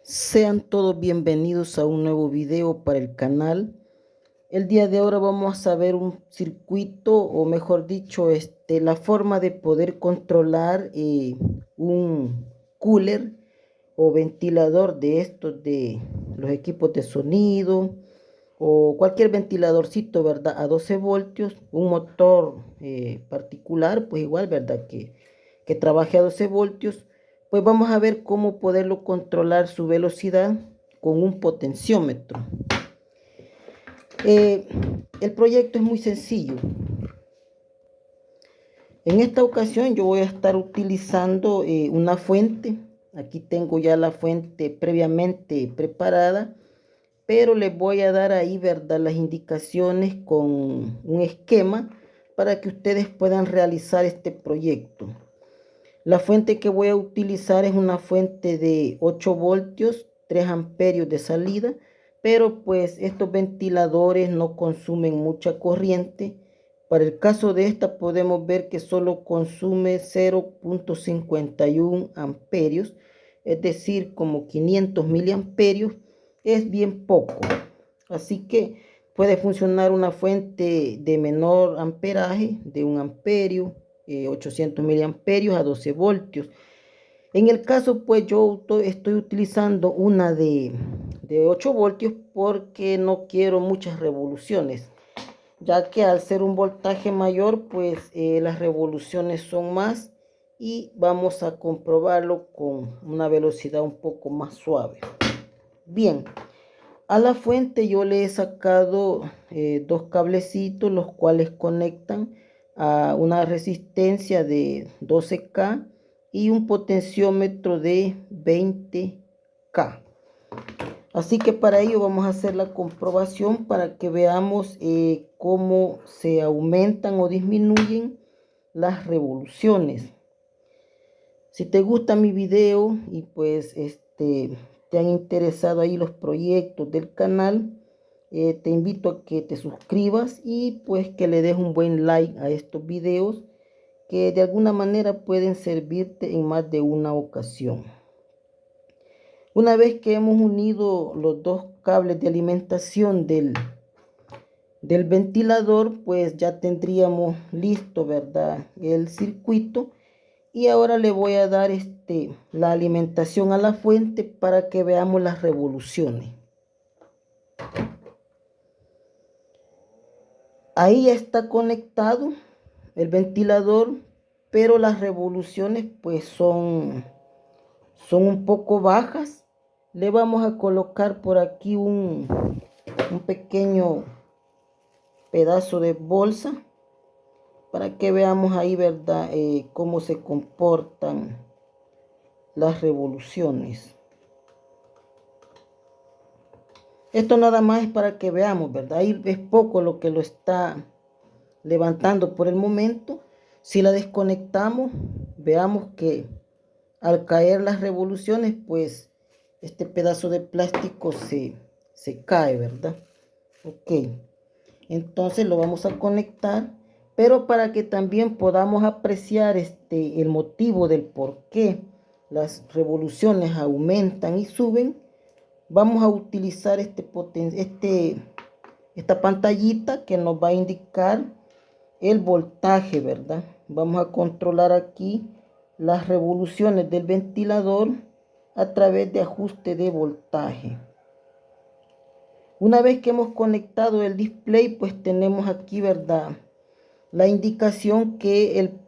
Sean todos bienvenidos a un nuevo video para el canal. El día de ahora vamos a ver un circuito, o mejor dicho, la forma de poder controlar un cooler o ventilador de estos de los equipos de sonido o cualquier ventiladorcito, ¿verdad? A 12 voltios, un motor particular, pues igual, ¿verdad? Que trabaje a 12 voltios, pues vamos a ver cómo poderlo controlar su velocidad con un potenciómetro. El proyecto es muy sencillo. En esta ocasión yo voy a estar utilizando una fuente. Aquí tengo ya la fuente previamente preparada, pero les voy a dar ahí, ¿verdad?, las indicaciones con un esquema para que ustedes puedan realizar este proyecto. La fuente que voy a utilizar es una fuente de 8 voltios, 3 amperios de salida, pero pues estos ventiladores no consumen mucha corriente. Para el caso de esta podemos ver que solo consume 0.51 amperios, es decir, como 500 miliamperios, es bien poco. Así que puede funcionar una fuente de menor amperaje, de 1 amperio, 800 miliamperios a 12 voltios. En el caso, pues yo estoy utilizando una de 8 voltios porque no quiero muchas revoluciones, ya que al ser un voltaje mayor, pues las revoluciones son más y vamos a comprobarlo con una velocidad un poco más suave. Bien, a la fuente yo le he sacado dos cablecitos, los cuales conectan a una resistencia de 12K y un potenciómetro de 20K. Así que para ello vamos a hacer la comprobación para que veamos cómo se aumentan o disminuyen las revoluciones. Si te gusta mi video y pues te han interesado ahí los proyectos del canal, te invito a que te suscribas y pues que le des un buen like a estos videos que de alguna manera pueden servirte en más de una ocasión. Una vez que hemos unido los dos cables de alimentación del ventilador, pues ya tendríamos listo, ¿verdad?, el circuito. Y ahora le voy a dar la alimentación a la fuente para que veamos las revoluciones. Ahí ya está conectado el ventilador, pero las revoluciones pues son un poco bajas. Le vamos a colocar por aquí un pequeño pedazo de bolsa para que veamos ahí, ¿verdad?, cómo se comportan las revoluciones. Esto nada más es para que veamos, ¿verdad? Ahí es poco lo que lo está levantando por el momento. Si la desconectamos, veamos que al caer las revoluciones, pues este pedazo de plástico se cae, ¿verdad? Ok. Entonces lo vamos a conectar, pero para que también podamos apreciar el motivo del por qué las revoluciones aumentan y suben, vamos a utilizar esta pantallita que nos va a indicar el voltaje, ¿verdad? Vamos a controlar aquí las revoluciones del ventilador a través de ajuste de voltaje. Una vez que hemos conectado el display, pues tenemos aquí, ¿verdad?, la indicación que el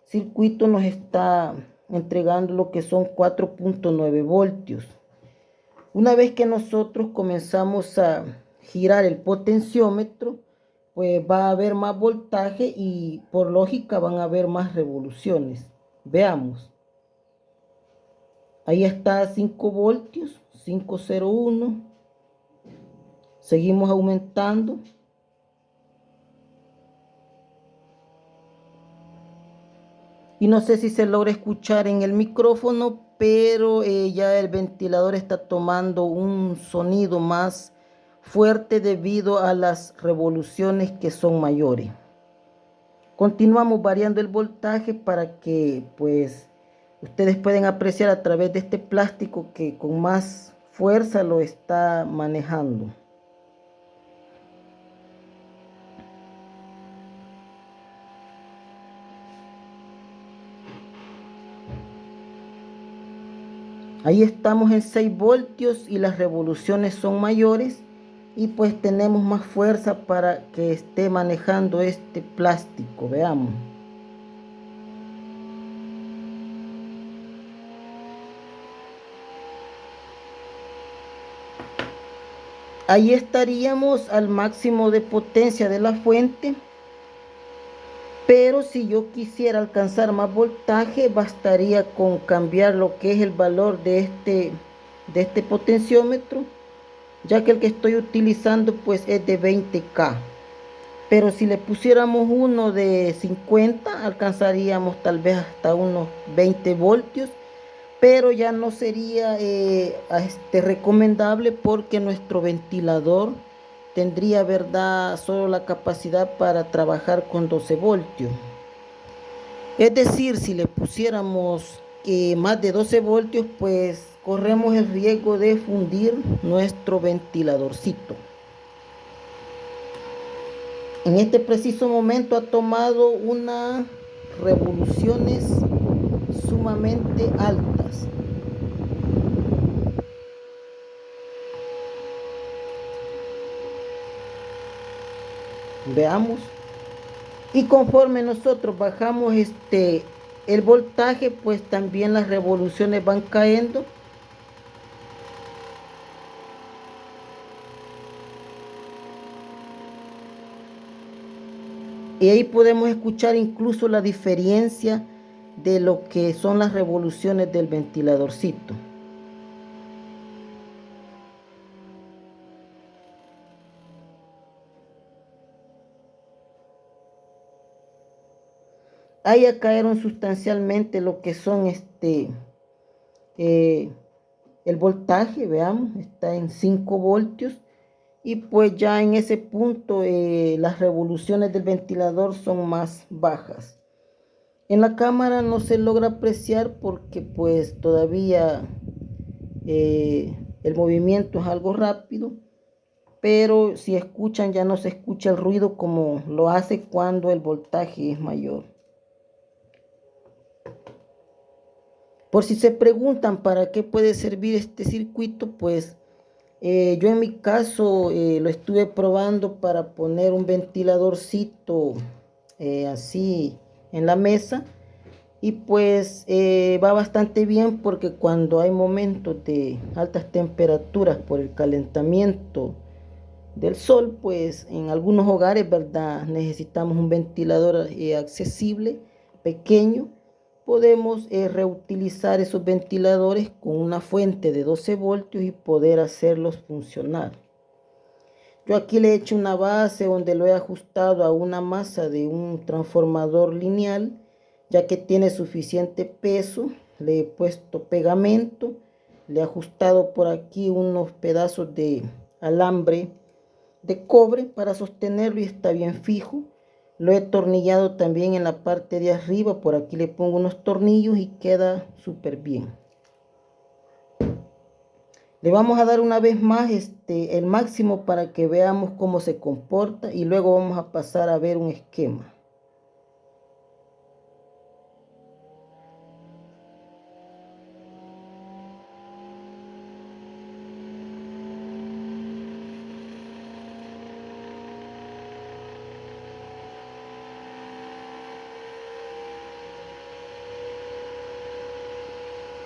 circuito nos está entregando lo que son 4.9 voltios. Una vez que nosotros comenzamos a girar el potenciómetro, pues va a haber más voltaje y por lógica van a haber más revoluciones. Veamos. Ahí está 5 voltios, 501. Seguimos aumentando. Y no sé si se logra escuchar en el micrófono, pero ya el ventilador está tomando un sonido más fuerte debido a las revoluciones que son mayores. Continuamos variando el voltaje para que pues Ustedes pueden apreciar a través de este plástico que con más fuerza lo está manejando. Ahí estamos en 6 voltios y las revoluciones son mayores y pues tenemos más fuerza para que esté manejando este plástico. Veamos. Ahí estaríamos al máximo de potencia de la fuente. Pero si yo quisiera alcanzar más voltaje, bastaría con cambiar lo que es el valor de este potenciómetro, ya que el que estoy utilizando pues es de 20K. Pero si le pusiéramos uno de 50, alcanzaríamos tal vez hasta unos 20 voltios, pero ya no sería recomendable porque nuestro ventilador tendría, ¿verdad?, solo la capacidad para trabajar con 12 voltios. Es decir, si le pusiéramos más de 12 voltios, pues corremos el riesgo de fundir nuestro ventiladorcito. En este preciso momento ha tomado unas revoluciones sumamente altas. Veamos. Y conforme nosotros bajamos el voltaje, pues también las revoluciones van cayendo. Y ahí podemos escuchar incluso la diferencia de lo que son las revoluciones del ventiladorcito. Ahí ya cayeron sustancialmente lo que son el voltaje, veamos, está en 5 voltios. Y pues ya en ese punto las revoluciones del ventilador son más bajas. En la cámara no se logra apreciar porque pues todavía el movimiento es algo rápido, pero si escuchan ya no se escucha el ruido como lo hace cuando el voltaje es mayor. Por si se preguntan para qué puede servir este circuito, pues yo en mi caso lo estuve probando para poner un ventiladorcito así en la mesa. Y pues va bastante bien porque cuando hay momentos de altas temperaturas por el calentamiento del sol, pues en algunos hogares, ¿verdad?, necesitamos un ventilador accesible, pequeño. Podemos reutilizar esos ventiladores con una fuente de 12 voltios y poder hacerlos funcionar. Yo aquí le he hecho una base donde lo he ajustado a una masa de un transformador lineal, ya que tiene suficiente peso. Le he puesto pegamento, le he ajustado por aquí unos pedazos de alambre de cobre para sostenerlo y está bien fijo. Lo he tornillado también en la parte de arriba, por aquí le pongo unos tornillos y queda súper bien. Le vamos a dar una vez más el máximo para que veamos cómo se comporta y luego vamos a pasar a ver un esquema.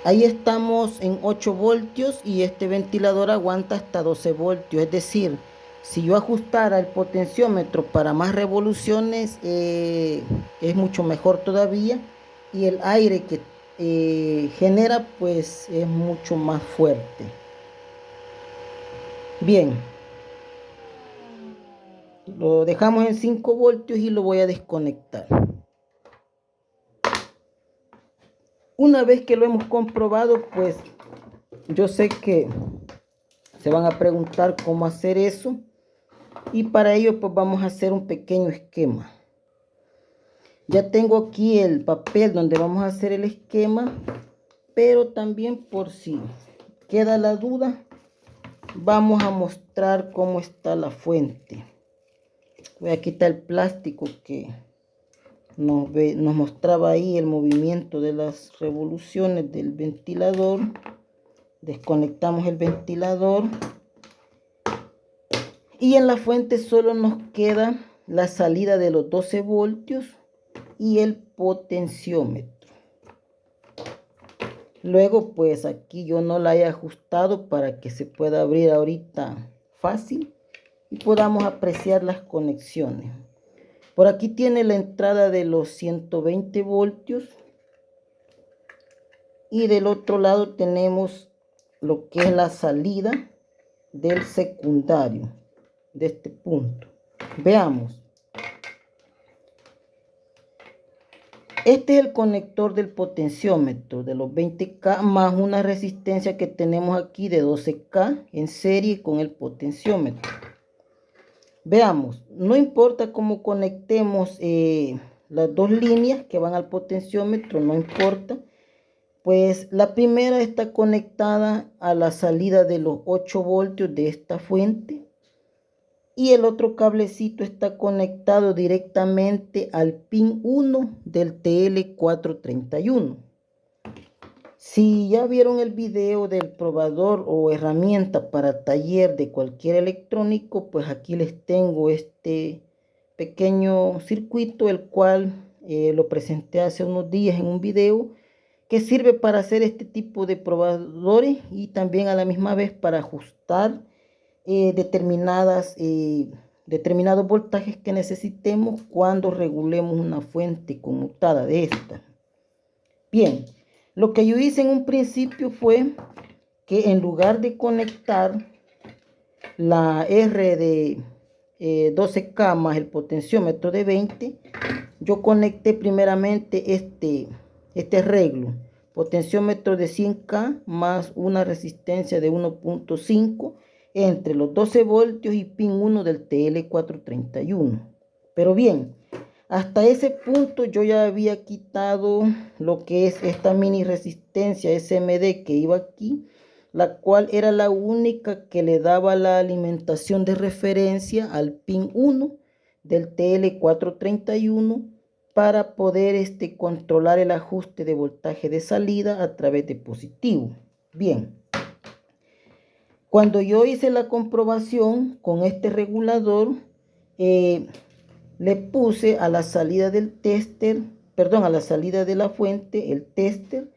Ahí estamos en 8 voltios y este ventilador aguanta hasta 12 voltios. Es decir, si yo ajustara el potenciómetro para más revoluciones, es mucho mejor todavía. Y el aire que genera, pues es mucho más fuerte. Bien, lo dejamos en 5 voltios y lo voy a desconectar. Una vez que lo hemos comprobado, pues yo sé que se van a preguntar cómo hacer eso. Y para ello pues vamos a hacer un pequeño esquema. Ya tengo aquí el papel donde vamos a hacer el esquema. pero también por si queda la duda, vamos a mostrar cómo está la fuente. Voy a quitar el plástico que nos mostraba ahí el movimiento de las revoluciones del ventilador. Desconectamos el ventilador y en la fuente solo nos queda la salida de los 12 voltios y el potenciómetro. Luego pues aquí yo no la he ajustado para que se pueda abrir ahorita fácil y podamos apreciar las conexiones. Por aquí tiene la entrada de los 120 voltios y del otro lado tenemos lo que es la salida del secundario de este punto. Veamos. Este es el conector del potenciómetro de los 20K más una resistencia que tenemos aquí de 12K en serie con el potenciómetro. Veamos, no importa cómo conectemos las dos líneas que van al potenciómetro, no importa. Pues la primera está conectada a la salida de los 8 voltios de esta fuente. Y el otro cablecito está conectado directamente al pin 1 del TL431. Si ya vieron el video del probador o herramienta para taller de cualquier electrónico, pues aquí les tengo este pequeño circuito, el cual lo presenté hace unos días en un video, que sirve para hacer este tipo de probadores y también a la misma vez para ajustar determinados voltajes que necesitemos cuando regulemos una fuente conmutada de esta. Bien, lo que yo hice en un principio fue que en lugar de conectar la R de 12K más el potenciómetro de 20, yo conecté primeramente este arreglo, potenciómetro de 100K más una resistencia de 1.5 entre los 12 voltios y pin 1 del TL431. Pero bien, hasta ese punto yo ya había quitado lo que es esta mini resistencia SMD que iba aquí, la cual era la única que le daba la alimentación de referencia al pin 1 del TL431 para poder controlar el ajuste de voltaje de salida a través de positivo. Bien, cuando yo hice la comprobación con este regulador, le puse a la salida del tester, perdón, a la salida de la fuente, el tester,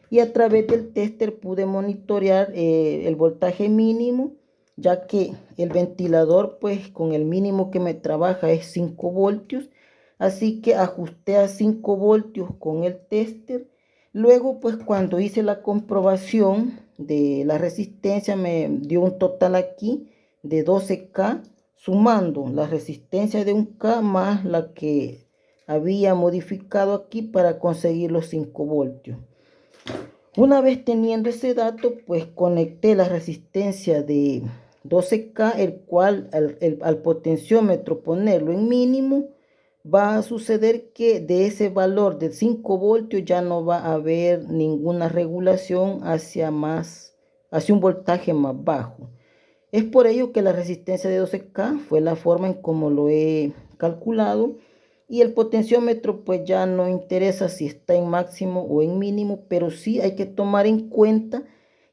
y a través del tester pude monitorear el voltaje mínimo, ya que el ventilador, pues con el mínimo que me trabaja es 5 voltios, así que ajusté a 5 voltios con el tester. Luego, pues cuando hice la comprobación de la resistencia, me dio un total aquí de 12K, sumando la resistencia de 1K más la que había modificado aquí para conseguir los 5 voltios. Una vez teniendo ese dato, pues conecté la resistencia de 12K, el cual al potenciómetro ponerlo en mínimo, va a suceder que de ese valor de 5 voltios ya no va a haber ninguna regulación hacia un voltaje más bajo. Es por ello que la resistencia de 12K fue la forma en como lo he calculado, y el potenciómetro pues ya no interesa si está en máximo o en mínimo, pero sí hay que tomar en cuenta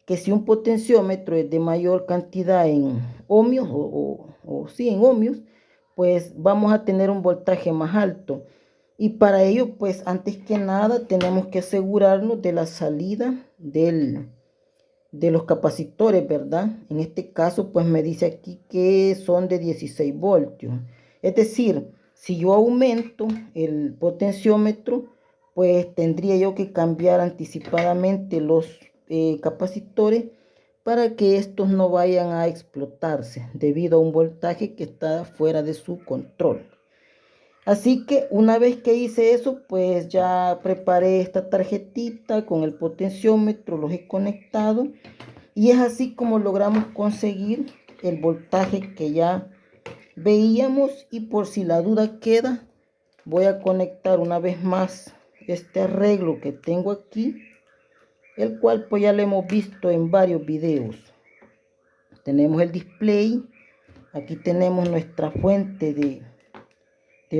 que si un potenciómetro es de mayor cantidad en ohmios o sí en ohmios, pues vamos a tener un voltaje más alto. Y para ello, pues antes que nada tenemos que asegurarnos de la salida de los capacitores, ¿verdad? En este caso, pues me dice aquí que son de 16 voltios. Es decir, si yo aumento el potenciómetro, pues tendría yo que cambiar anticipadamente los capacitores para que estos no vayan a explotarse debido a un voltaje que está fuera de su control. Así que una vez que hice eso, pues ya preparé esta tarjetita con el potenciómetro, los he conectado y es así como logramos conseguir el voltaje que ya veíamos. Y por si la duda queda, voy a conectar una vez más este arreglo que tengo aquí el cual pues ya lo hemos visto en varios videos. Tenemos el display, aquí tenemos nuestra fuente de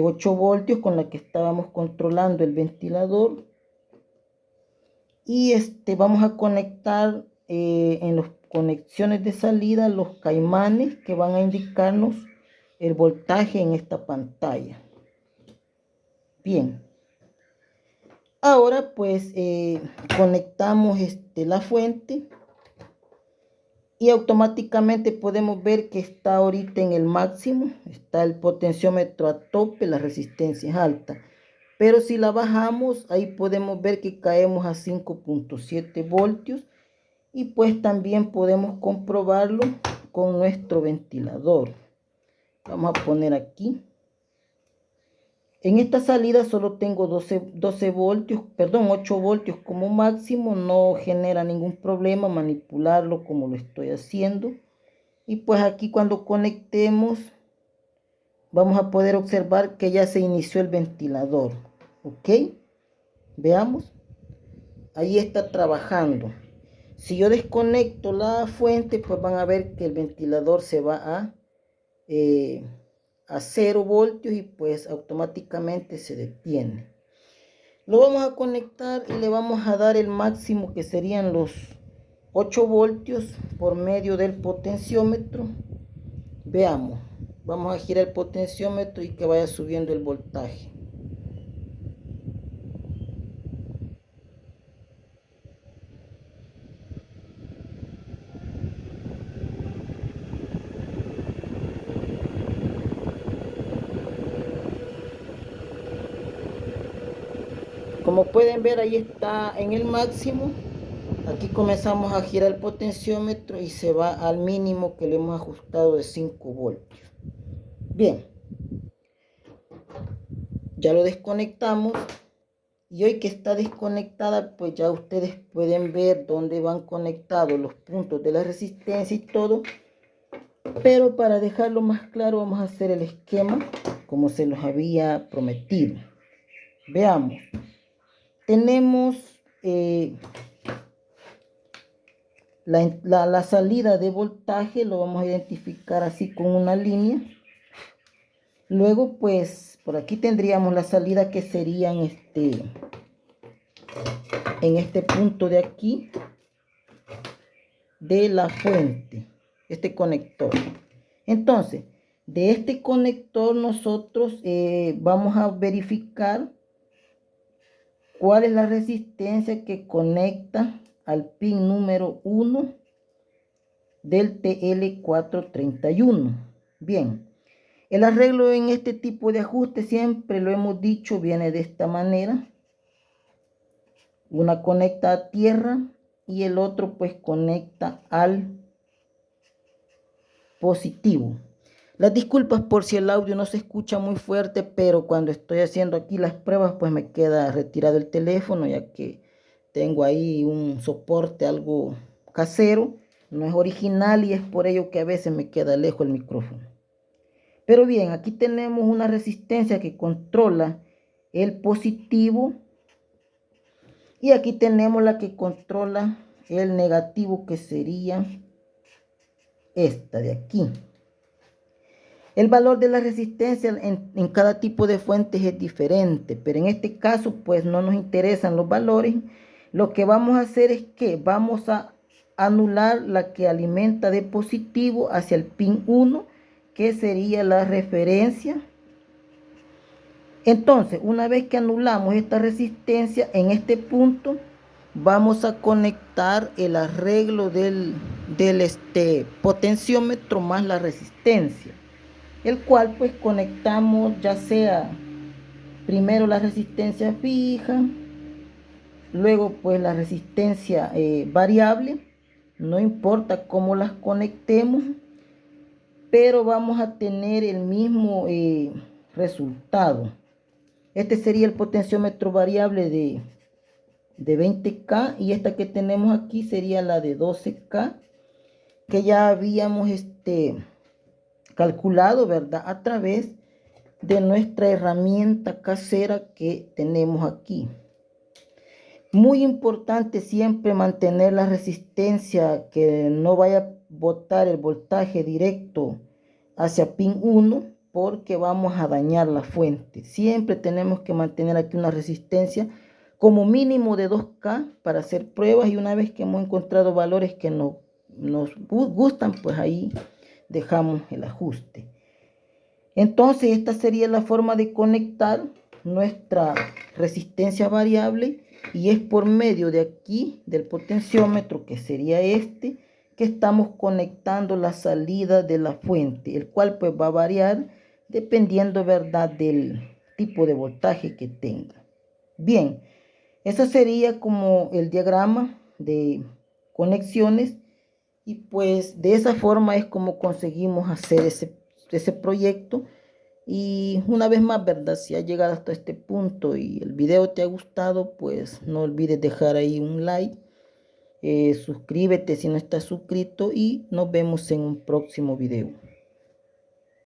8 voltios con la que estábamos controlando el ventilador. Y vamos a conectar en las conexiones de salida los caimanes que van a indicarnos el voltaje en esta pantalla. Bien, ahora pues conectamos la fuente y automáticamente podemos ver que está ahorita en el máximo, está el potenciómetro a tope, la resistencia es alta. Pero si la bajamos, ahí podemos ver que caemos a 5.7 voltios. Y pues también podemos comprobarlo con nuestro ventilador. Vamos a poner aquí. En esta salida solo tengo 8 voltios como máximo. No genera ningún problema manipularlo como lo estoy haciendo. Y pues aquí cuando conectemos, vamos a poder observar que ya se inició el ventilador. ¿Ok? Veamos. Ahí está trabajando. Si yo desconecto la fuente, pues van a ver que el ventilador se va a 0 voltios y pues automáticamente se detiene. Lo vamos a conectar y le vamos a dar el máximo que serían los 8 voltios por medio del potenciómetro. Veamos, vamos a girar el potenciómetro y que vaya subiendo el voltaje. Como pueden ver, ahí está en el máximo. Aquí comenzamos a girar el potenciómetro y se va al mínimo que le hemos ajustado de 5 voltios. Bien, ya lo desconectamos y hoy que está desconectada, pues ya ustedes pueden ver dónde van conectados los puntos de la resistencia y todo. Pero para dejarlo más claro, vamos a hacer el esquema como se los había prometido. Veamos. Tenemos la salida de voltaje, lo vamos a identificar así con una línea. Luego pues por aquí tendríamos la salida que sería en este punto de aquí de la fuente, este conector. Entonces de este conector nosotros vamos a verificar cuál es la resistencia que conecta al pin número 1 del TL431. Bien, el arreglo en este tipo de ajuste, siempre lo hemos dicho, viene de esta manera. Una conecta a tierra y el otro pues conecta al positivo. Las disculpas por si el audio no se escucha muy fuerte, pero cuando estoy haciendo aquí las pruebas pues me queda retirado el teléfono, ya que tengo ahí un soporte algo casero, no es original y es por ello que a veces me queda lejos el micrófono. Pero bien, aquí tenemos una resistencia que controla el positivo y aquí tenemos la que controla el negativo, que sería esta de aquí. El valor de la resistencia en cada tipo de fuentes es diferente, pero en este caso pues no nos interesan los valores. Lo que vamos a hacer es que vamos a anular la que alimenta de positivo hacia el pin 1, que sería la referencia. Entonces, una vez que anulamos esta resistencia, en este punto vamos a conectar el arreglo del potenciómetro más la resistencia, el cual pues conectamos ya sea primero la resistencia fija, luego pues la resistencia variable, no importa cómo las conectemos, pero vamos a tener el mismo resultado. Este sería el potenciómetro variable de 20K y esta que tenemos aquí sería la de 12K, que ya habíamos calculado, ¿verdad? A través de nuestra herramienta casera que tenemos aquí. Muy importante siempre mantener la resistencia, que no vaya a botar el voltaje directo hacia pin 1 porque vamos a dañar la fuente. Siempre tenemos que mantener aquí una resistencia como mínimo de 2K para hacer pruebas, y una vez que hemos encontrado valores que nos gustan, pues ahí dejamos el ajuste. Entonces esta sería la forma de conectar nuestra resistencia variable, y es por medio de aquí del potenciómetro, que sería este, que estamos conectando la salida de la fuente, el cual pues va a variar dependiendo, ¿verdad?, del tipo de voltaje que tenga. Bien, eso sería como el diagrama de conexiones, y pues de esa forma es como conseguimos hacer ese proyecto. Y una vez más, ¿verdad? Si has llegado hasta este punto y el video te ha gustado, pues no olvides dejar ahí un like, suscríbete si no estás suscrito, y nos vemos en un próximo video.